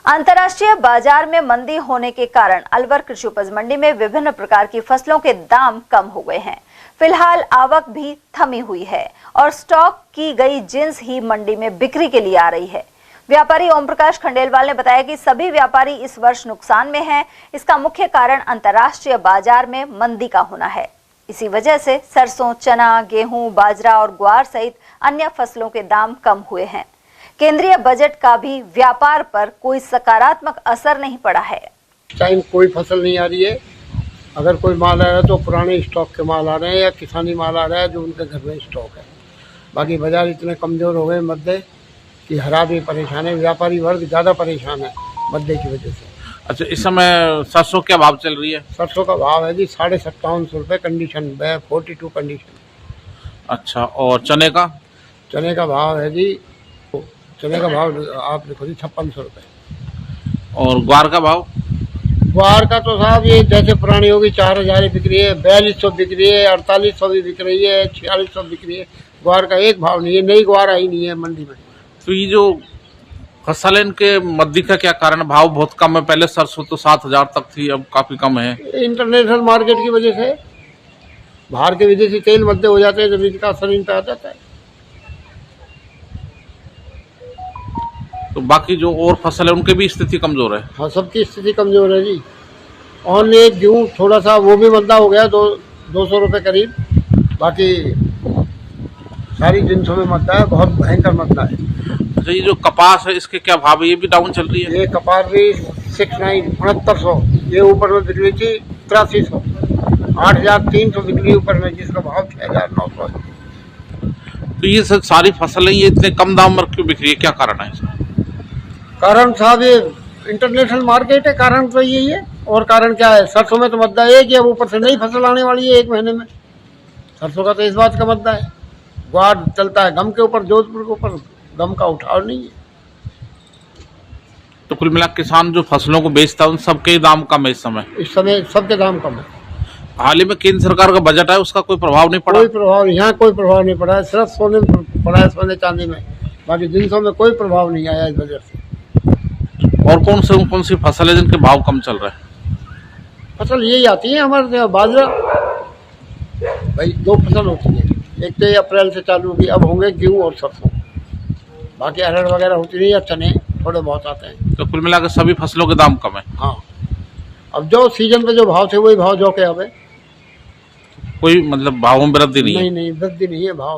अंतर्राष्ट्रीय बाजार में मंदी होने के कारण अलवर कृषि उपज मंडी में विभिन्न प्रकार की फसलों के दाम कम हो गए हैं। फिलहाल आवक भी थमी हुई है और स्टॉक की गई जिंस ही मंडी में बिक्री के लिए आ रही है। व्यापारी ओम प्रकाश खंडेलवाल ने बताया कि सभी व्यापारी इस वर्ष नुकसान में हैं। इसका मुख्य कारण अंतर्राष्ट्रीय बाजार में मंदी का होना है। इसी वजह से सरसों, चना, गेहूं, बाजरा और ग्वार सहित अन्य फसलों के दाम कम हुए हैं। केंद्रीय बजट का भी व्यापार पर कोई सकारात्मक असर नहीं पड़ा है। टाइम कोई फसल नहीं आ रही है। अगर कोई माल आ रहा है तो पुराने स्टॉक के माल आ रहे हैं या किसानी माल आ रहा है जो उनके घर में स्टॉक है। बाकी बाजार इतने कमजोर हो गए मद्दे कि हरा भी परेशान है। व्यापारी वर्ग ज़्यादा परेशान है मद्दे की वजह से। अच्छा, इस समय सरसों क्या भाव चल रही है? सरसों का भाव है जी 5750 रुपये कंडीशन 42 कंडीशन। अच्छा, और चने का? चने का भाव है जी, चने का भाव आप देखो जी 5600 रुपये। और ग्वार का भाव? ग्वार का तो साहब ये जैसे पुरानी होगी 4000 बिक रही है, 4200 बिक रही है, 4800 भी बिक रही है, 4600 बिक रही है। ग्वार का एक भाव नहीं है, नई ग्वार आई नहीं है मंडी में। तो ये जो फसल है इनके मंदी का क्या कारण? भाव बहुत कम है। पहले सरसों तो 7000 तक थी, अब काफी कम है। इंटरनेशनल मार्केट की वजह से बाहर के विदेशी तेल मद्दे हो जाते हैं जब इनका असर इन पे आ जाता है। तो बाकी जो और फसल है उनकी भी स्थिति कमजोर है। हाँ, सबकी स्थिति कमजोर है जी। ऑनली गेहूँ थोड़ा सा वो भी मंदा हो गया, 200 रुपये करीब। बाकी सारी जिनसों में मंदा है, बहुत भयंकर मंदा है। अच्छा, ये जो कपास है इसके क्या भाव है? ये भी डाउन चल रही है। ये कपास भी 6900 ये ऊपर में बिक्री थी 8300, 8300 बिक्री ऊपर में, जिसका भाव 6900 है। तो ये सारी फसलें ये इतने कम दाम पर क्यों बिक रही है? क्या कारण है इसका? कारण साहब ये इंटरनेशनल मार्केट है, कारण तो यही है। और कारण क्या है? सरसों में तो मद्दा एक ही है, ऊपर से नई फसल आने वाली है 1 महीने में। सरसों का तो इस बात का मद्दा है। ग्वार चलता है गम के ऊपर, जोधपुर के ऊपर गम का उठाव नहीं है। तो कुल मिला किसान जो फसलों को बेचता है उन सबके दाम कम है इस समय। इस समय सबके दाम कम है। हाल ही में केंद्र सरकार का बजट है, उसका कोई प्रभाव नहीं पड़ा? कोई प्रभाव यहाँ कोई प्रभाव नहीं पड़ा है, सिर्फ सोने में पड़ा है, सोने चांदी में। बाकी जिनसों में कोई प्रभाव नहीं आया इस बजट से। और कौन सी फसल है जिनके भाव कम चल रहे हैं? फसल यही आती है हमारे यहाँ, बाजरा। भाई 2 फसल होती है, एक तो ये अप्रैल से चालू होगी, अब होंगे गेहूँ और सरसों। बाकी अरहर वगैरह होती नहीं है, चने थोड़े बहुत आते हैं। तो कुल मिलाकर सभी फसलों के दाम कम है। हाँ, अब जो सीजन पे जो भाव थे वही भाव जो के अब है। कोई मतलब भावों में वृद्धि नहीं है? नहीं, वृद्धि नहीं है भाव।